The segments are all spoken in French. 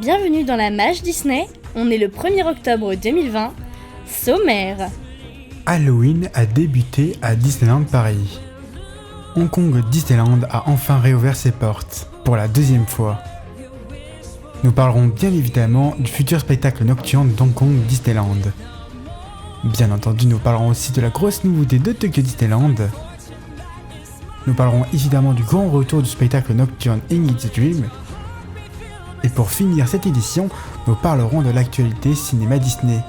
Bienvenue dans la Mage Disney, on est le 1er octobre 2020, sommaire. Halloween a débuté à Disneyland Paris. Hong Kong Disneyland a enfin réouvert ses portes, pour la deuxième fois. Nous parlerons bien évidemment du futur spectacle nocturne d'Hong Kong Disneyland. Bien entendu, nous parlerons aussi de la grosse nouveauté de Tokyo Disneyland. Nous parlerons évidemment du grand retour du spectacle nocturne In It's a Dream. Et pour finir cette édition, nous parlerons de l'actualité cinéma Disney.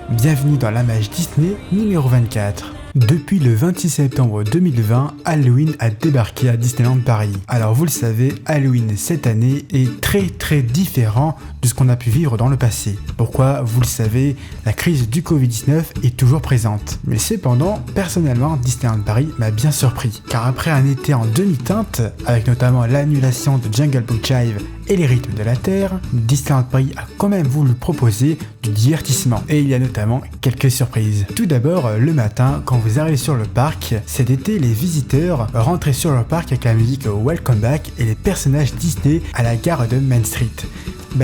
Bienvenue dans la Mage Disney numéro 24. Depuis le 26 septembre 2020, Halloween a débarqué à Disneyland Paris. Alors vous le savez, Halloween cette année est très différent de ce qu'on a pu vivre dans le passé. Pourquoi? Vous le savez, la crise du Covid-19 est toujours présente. Mais cependant, personnellement, Disneyland Paris m'a bien surpris. Car après un été en demi-teinte, avec notamment l'annulation de Jungle Book Jive et les rythmes de la Terre, Disneyland Paris a quand même voulu proposer du divertissement. Et il y a notamment quelques surprises. Tout d'abord, le matin, quand vous arrivez sur le parc, cet été, les visiteurs rentraient sur le parc avec la musique Welcome Back et les personnages Disney à la gare de Main Street.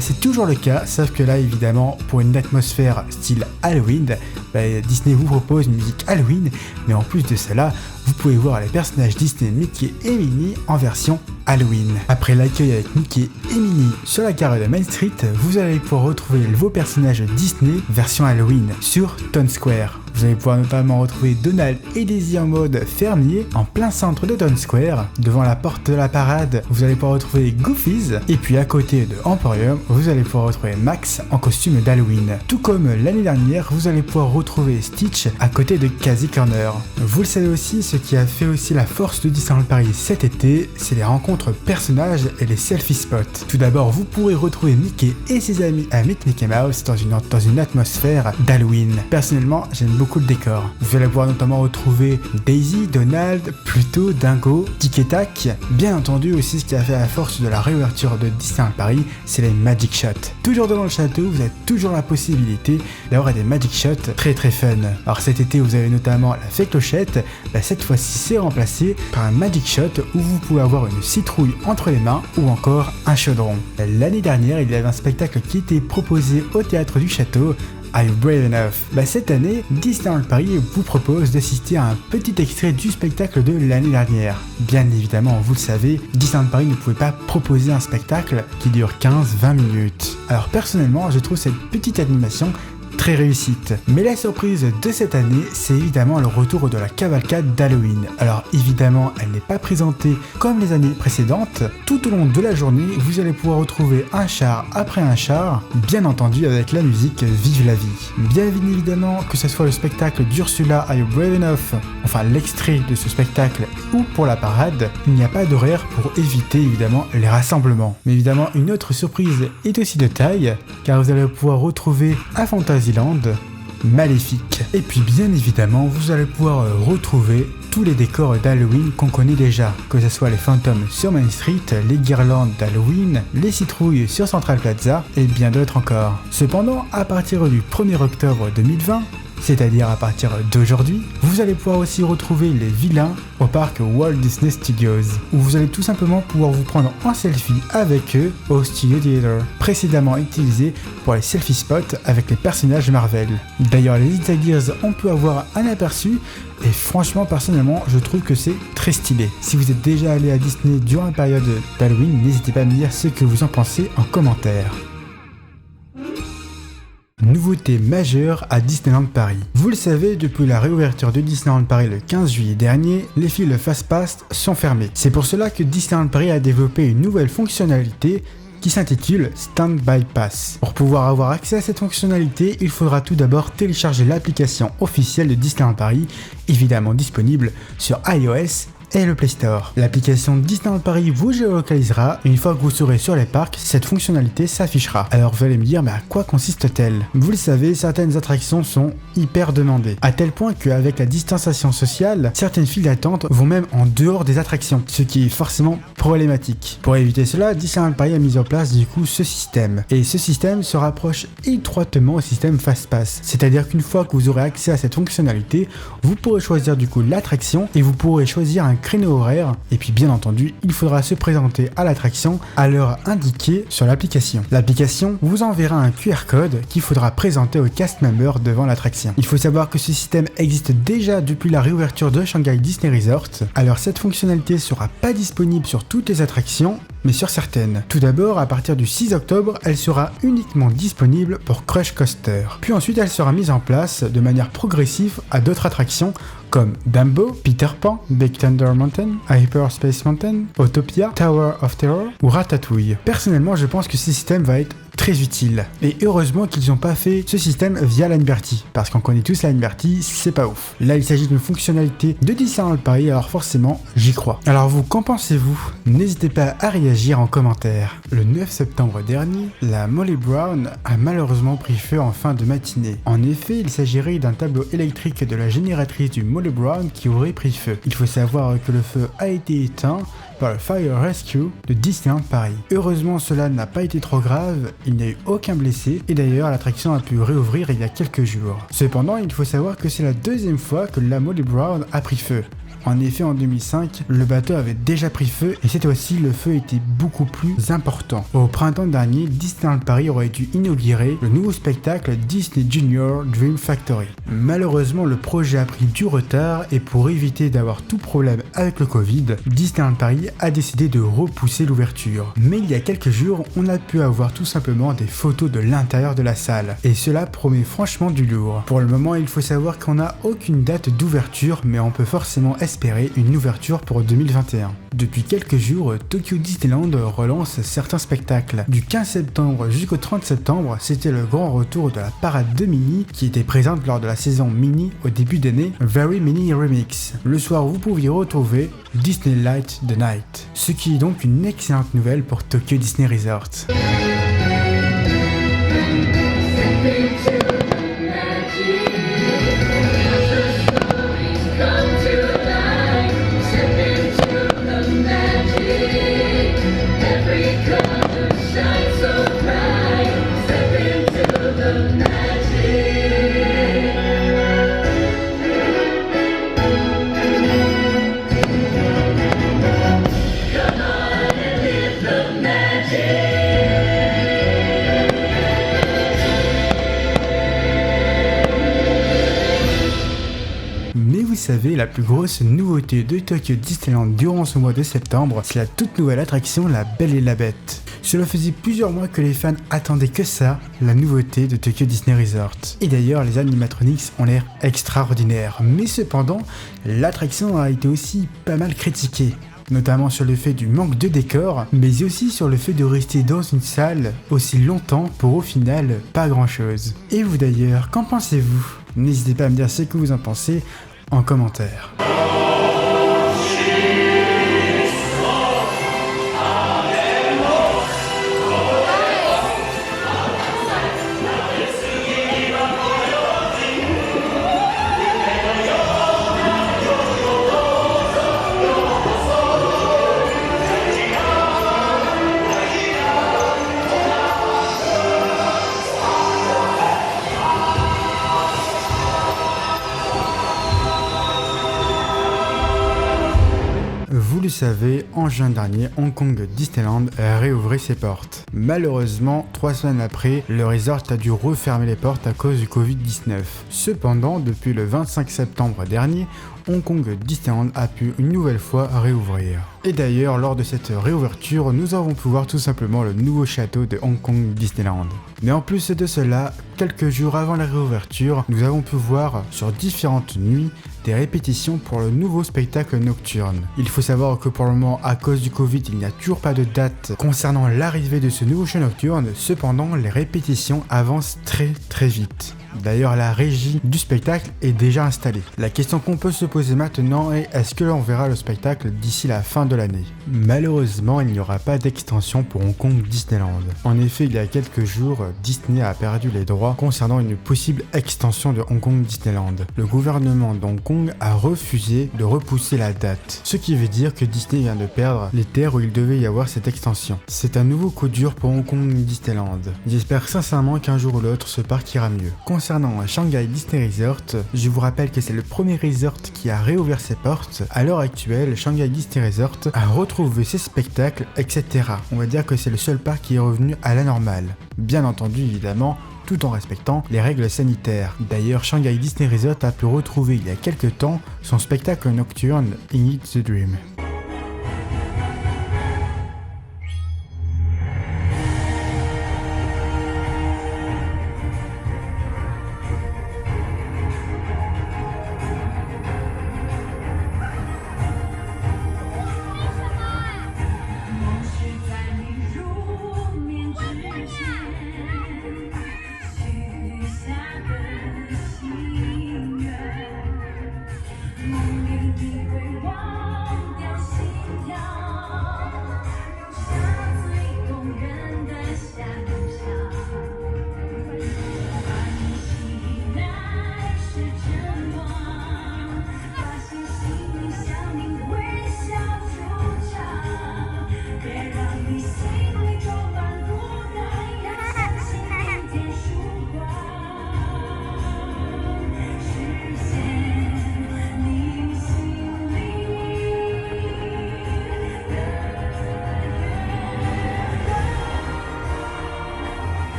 C'est toujours le cas, sauf que là évidemment pour une atmosphère style Halloween, Disney vous propose une musique Halloween, mais en plus de cela, vous pouvez voir les personnages Disney Mickey et Minnie en version Halloween. Après l'accueil avec Mickey et Minnie sur la gare de Main Street, vous allez pouvoir retrouver vos personnages Disney version Halloween sur Town Square. Vous allez pouvoir notamment retrouver Donald et Daisy en mode fermier en plein centre de Town Square. Devant la porte de la parade, vous allez pouvoir retrouver Goofy's. Et puis à côté de Emporium, vous allez pouvoir retrouver Max en costume d'Halloween. Tout comme l'année dernière, vous allez pouvoir retrouver Stitch à côté de Casey Corner. Vous le savez aussi, ce qui a fait aussi la force de Disneyland Paris cet été, c'est les rencontres personnages et les selfie spots. Tout d'abord, vous pourrez retrouver Mickey et ses amis à Meet Mickey Mouse dans une atmosphère d'Halloween. Personnellement, j'aime beaucoup le décor. Vous allez pouvoir notamment retrouver Daisy, Donald, Pluto, Dingo, Tic et Tac. Bien entendu aussi, ce qui a fait la force de la réouverture de Disneyland Paris, c'est les Magic Shots. Toujours devant le château, vous avez toujours la possibilité d'avoir des Magic Shots très fun. Alors cet été, vous avez notamment la fée clochette. Cette fois-ci, c'est remplacé par un Magic Shot où vous pouvez avoir une citrouille entre les mains ou encore un chaudron. L'année dernière, il y avait un spectacle qui était proposé au théâtre du château. Are You Brave Enough? Cette année, Disneyland Paris vous propose d'assister à un petit extrait du spectacle de l'année dernière. Bien évidemment, vous le savez, Disneyland Paris ne pouvait pas proposer un spectacle qui dure 15-20 minutes. Alors personnellement, je trouve cette petite animation très réussite. Mais la surprise de cette année, c'est évidemment le retour de la cavalcade d'Halloween. Alors évidemment, elle n'est pas présentée comme les années précédentes. Tout au long de la journée, vous allez pouvoir retrouver un char après un char, bien entendu avec la musique Vive la vie. Bien évidemment, que ce soit le spectacle d'Ursula Are You Brave Enough, enfin l'extrait de ce spectacle, ou pour la parade, il n'y a pas d'horaire pour éviter évidemment les rassemblements. Mais évidemment, une autre surprise est aussi de taille, car vous allez pouvoir retrouver à Fantasyland Maléfique. Et puis bien évidemment, vous allez pouvoir retrouver tous les décors d'Halloween qu'on connaît déjà, que ce soit les fantômes sur Main Street, les guirlandes d'Halloween, les citrouilles sur Central Plaza et bien d'autres encore. Cependant, à partir du 1er octobre 2020, c'est-à-dire à partir d'aujourd'hui, vous allez pouvoir aussi retrouver les vilains au parc Walt Disney Studios, où vous allez tout simplement pouvoir vous prendre en selfie avec eux au Studio Theater, précédemment utilisé pour les selfie spots avec les personnages Marvel. D'ailleurs, les Instagears, on peut avoir un aperçu, et franchement, personnellement, je trouve que c'est très stylé. Si vous êtes déjà allé à Disney durant la période d'Halloween, n'hésitez pas à me dire ce que vous en pensez en commentaire. Nouveauté majeure à Disneyland Paris. Vous le savez, depuis la réouverture de Disneyland Paris le 15 juillet dernier, les files Fastpass sont fermées. C'est pour cela que Disneyland Paris a développé une nouvelle fonctionnalité qui s'intitule Stand-by Pass. Pour pouvoir avoir accès à cette fonctionnalité, il faudra tout d'abord télécharger l'application officielle de Disneyland Paris, évidemment disponible sur iOS et le Play Store. L'application Disneyland Paris vous géolocalisera et une fois que vous serez sur les parcs, cette fonctionnalité s'affichera. Alors vous allez me dire, mais à quoi consiste-t-elle? Vous le savez, certaines attractions sont hyper demandées, à tel point qu'avec la distanciation sociale, certaines files d'attente vont même en dehors des attractions, ce qui est forcément problématique. Pour éviter cela, Disneyland Paris a mis en place du coup ce système. Et ce système se rapproche étroitement au système Fastpass. C'est-à-dire qu'une fois que vous aurez accès à cette fonctionnalité, vous pourrez choisir du coup l'attraction et vous pourrez choisir un créneau horaire et puis bien entendu, il faudra se présenter à l'attraction à l'heure indiquée sur l'application. L'application vous enverra un QR code qu'il faudra présenter au cast member devant l'attraction. Il faut savoir que ce système existe déjà depuis la réouverture de Shanghai Disney Resort. Alors cette fonctionnalité sera pas disponible sur toutes les attractions, mais sur certaines. Tout d'abord, à partir du 6 octobre, elle sera uniquement disponible pour Crush Coaster. Puis ensuite, elle sera mise en place de manière progressive à d'autres attractions comme Dumbo, Peter Pan, Big Thunder Mountain, Hyperspace Mountain, Autopia, Tower of Terror ou Ratatouille. Personnellement, je pense que ce système va être très utile. Et heureusement qu'ils n'ont pas fait ce système via la Liberty, parce qu'on connaît tous la Liberty, c'est pas ouf. Là, il s'agit d'une fonctionnalité de Disneyland Paris, alors forcément, j'y crois. Alors vous, qu'en pensez-vous? N'hésitez pas à réagir en commentaire. Le 9 septembre dernier, la Molly Brown a malheureusement pris feu en fin de matinée. En effet, il s'agirait d'un tableau électrique de la génératrice du Molly Brown qui aurait pris feu. Il faut savoir que le feu a été éteint par le Fire Rescue de Disneyland Paris. Heureusement, cela n'a pas été trop grave, il n'y a eu aucun blessé et d'ailleurs l'attraction a pu réouvrir il y a quelques jours. Cependant, il faut savoir que c'est la deuxième fois que la Molly Brown a pris feu. En effet, en 2005, le bateau avait déjà pris feu et cette fois-ci, le feu était beaucoup plus important. Au printemps dernier, Disneyland Paris aurait dû inaugurer le nouveau spectacle Disney Junior Dream Factory. Malheureusement, le projet a pris du retard et pour éviter d'avoir tout problème avec le Covid, Disneyland Paris a décidé de repousser l'ouverture. Mais il y a quelques jours, on a pu avoir tout simplement des photos de l'intérieur de la salle et cela promet franchement du lourd. Pour le moment, il faut savoir qu'on n'a aucune date d'ouverture, mais on peut forcément espérer une ouverture pour 2021. Depuis quelques jours, Tokyo Disneyland relance certains spectacles. Du 15 septembre jusqu'au 30 septembre, c'était le grand retour de la parade de Minnie qui était présente lors de la saison Minnie au début d'année Very Mini Remix. Le soir, vous pouviez retrouver Disney Light the Night, ce qui est donc une excellente nouvelle pour Tokyo Disney Resort. Mais vous savez, la plus grosse nouveauté de Tokyo Disneyland durant ce mois de septembre, c'est la toute nouvelle attraction La Belle et la Bête. Cela faisait plusieurs mois que les fans attendaient que ça, la nouveauté de Tokyo Disney Resort. Et d'ailleurs, les animatronics ont l'air extraordinaires. Mais cependant, l'attraction a été aussi pas mal critiquée. Notamment sur le fait du manque de décor, mais aussi sur le fait de rester dans une salle aussi longtemps pour au final pas grand chose. Et vous d'ailleurs, qu'en pensez-vous? N'hésitez pas à me dire ce que vous en pensez en commentaire. Vous le savez, en juin dernier, Hong Kong Disneyland a réouvert ses portes. Malheureusement, 3 semaines après, le resort a dû refermer les portes à cause du Covid-19. Cependant, depuis le 25 septembre dernier, Hong Kong Disneyland a pu une nouvelle fois réouvrir. Et d'ailleurs, lors de cette réouverture, nous avons pu voir tout simplement le nouveau château de Hong Kong Disneyland. Mais en plus de cela, quelques jours avant la réouverture, nous avons pu voir sur différentes nuits des répétitions pour le nouveau spectacle nocturne. Il faut savoir que pour le moment, à cause du Covid, il n'y a toujours pas de date concernant l'arrivée de ce nouveau show nocturne, cependant les répétitions avancent très vite. D'ailleurs, la régie du spectacle est déjà installée. La question qu'on peut se poser maintenant est: est-ce que l'on verra le spectacle d'ici la fin de l'année? Malheureusement, il n'y aura pas d'extension pour Hong Kong Disneyland. En effet, il y a quelques jours, Disney a perdu les droits concernant une possible extension de Hong Kong Disneyland. Le gouvernement d'Hong Kong a refusé de repousser la date, ce qui veut dire que Disney vient de perdre les terres où il devait y avoir cette extension. C'est un nouveau coup dur pour Hong Kong Disneyland. J'espère sincèrement qu'un jour ou l'autre ce parc ira mieux. concernant Shanghai Disney Resort, je vous rappelle que c'est le premier resort qui a réouvert ses portes. À l'heure actuelle, Shanghai Disney Resort a retrouvé ses spectacles, etc. On va dire que c'est le seul parc qui est revenu à la normale. Bien entendu, évidemment, tout en respectant les règles sanitaires. D'ailleurs, Shanghai Disney Resort a pu retrouver il y a quelques temps son spectacle nocturne In It the Dream.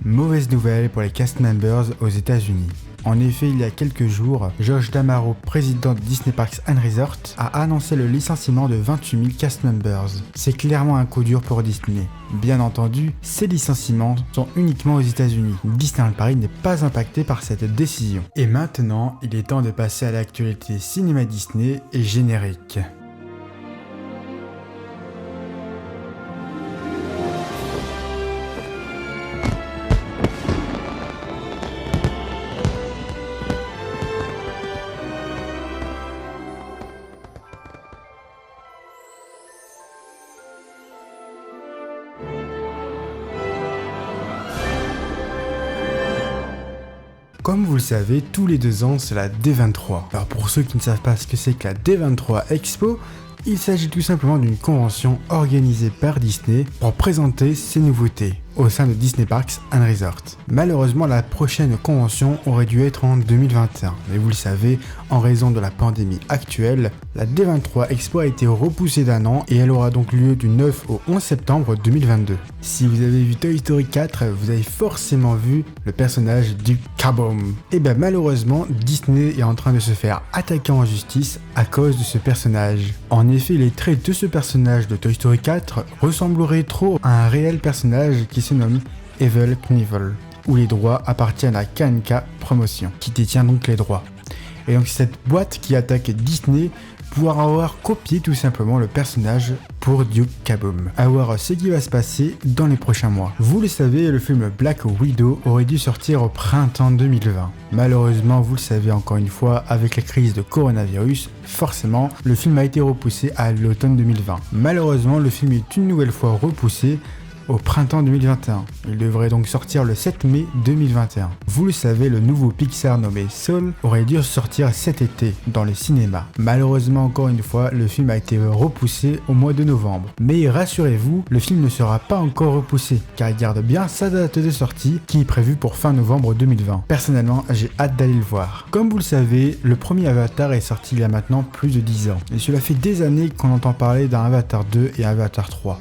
Mauvaise nouvelle pour les cast members aux États-Unis. En effet, il y a quelques jours, Josh D'Amaro, président de Disney Parks and Resorts, a annoncé le licenciement de 28 000 cast members. C'est clairement un coup dur pour Disney. Bien entendu, ces licenciements sont uniquement aux États-Unis. Disneyland Paris n'est pas impacté par cette décision. Et maintenant, il est temps de passer à l'actualité cinéma Disney et générique. Comme vous le savez, tous les 2 ans, c'est la D23. Alors pour ceux qui ne savent pas ce que c'est que la D23 Expo, il s'agit tout simplement d'une convention organisée par Disney pour présenter ses nouveautés au sein de Disney Parks and Resorts. Malheureusement, la prochaine convention aurait dû être en 2021, mais vous le savez, en raison de la pandémie actuelle, la D23 Expo a été repoussée d'1 an et elle aura donc lieu du 9 au 11 septembre 2022. Si vous avez vu Toy Story 4, vous avez forcément vu le personnage du Kaboom. Et bien malheureusement, Disney est en train de se faire attaquer en justice à cause de ce personnage. En effet, les traits de ce personnage de Toy Story 4 ressembleraient trop à un réel personnage qui se nomme Evel Knievel, où les droits appartiennent à KNK Promotion, qui détient donc les droits. Et donc cette boîte qui attaque Disney pour avoir copié tout simplement le personnage pour Duke Kaboom. À voir ce qui va se passer dans les prochains mois. Vous le savez, le film Black Widow aurait dû sortir au printemps 2020. Malheureusement, vous le savez encore une fois, avec la crise de coronavirus, forcément, le film a été repoussé à l'automne 2020. Malheureusement, le film est une nouvelle fois repoussé au printemps 2021. Il devrait donc sortir le 7 mai 2021. Vous le savez, le nouveau Pixar nommé Soul aurait dû sortir cet été dans les cinémas. Malheureusement, encore une fois, le film a été repoussé au mois de novembre. Mais rassurez-vous, le film ne sera pas encore repoussé, car il garde bien sa date de sortie qui est prévue pour fin novembre 2020. Personnellement, j'ai hâte d'aller le voir. Comme vous le savez, le premier Avatar est sorti il y a maintenant plus de 10 ans. Et cela fait des années qu'on entend parler d'un Avatar 2 et Avatar 3.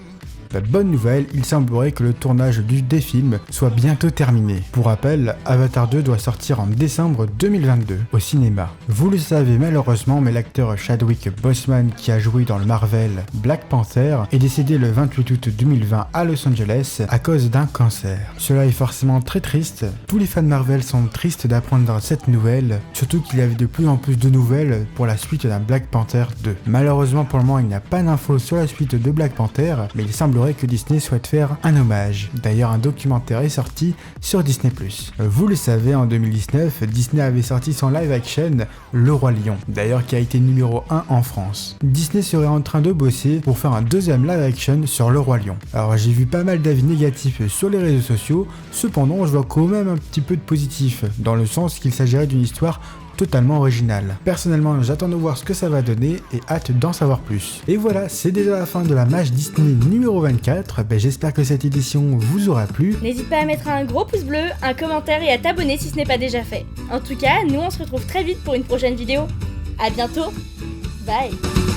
La bonne nouvelle, il semblerait que le tournage des films soit bientôt terminé. Pour rappel, Avatar 2 doit sortir en décembre 2022 au cinéma. Vous le savez malheureusement, mais l'acteur Chadwick Boseman qui a joué dans le Marvel Black Panther est décédé le 28 août 2020 à Los Angeles à cause d'un cancer. Cela est forcément très triste. Tous les fans Marvel sont tristes d'apprendre cette nouvelle, surtout qu'il y avait de plus en plus de nouvelles pour la suite d'un Black Panther 2. Malheureusement pour le moment il n'y a pas d'infos sur la suite de Black Panther, mais il semblerait que Disney souhaite faire un hommage. D'ailleurs un documentaire est sorti sur Disney+. Vous le savez, en 2019, Disney avait sorti son live action Le Roi Lion, d'ailleurs qui a été numéro 1 en France. Disney serait en train de bosser pour faire un deuxième live action sur Le Roi Lion. Alors j'ai vu pas mal d'avis négatifs sur les réseaux sociaux, cependant je vois quand même un petit peu de positif, dans le sens qu'il s'agirait d'une histoire totalement originale. Personnellement, j'attends de voir ce que ça va donner et hâte d'en savoir plus. Et voilà, c'est déjà la fin de la Mage Disney numéro 24. J'espère que cette édition vous aura plu. N'hésite pas à mettre un gros pouce bleu, un commentaire et à t'abonner si ce n'est pas déjà fait. En tout cas, nous on se retrouve très vite pour une prochaine vidéo. À bientôt. Bye.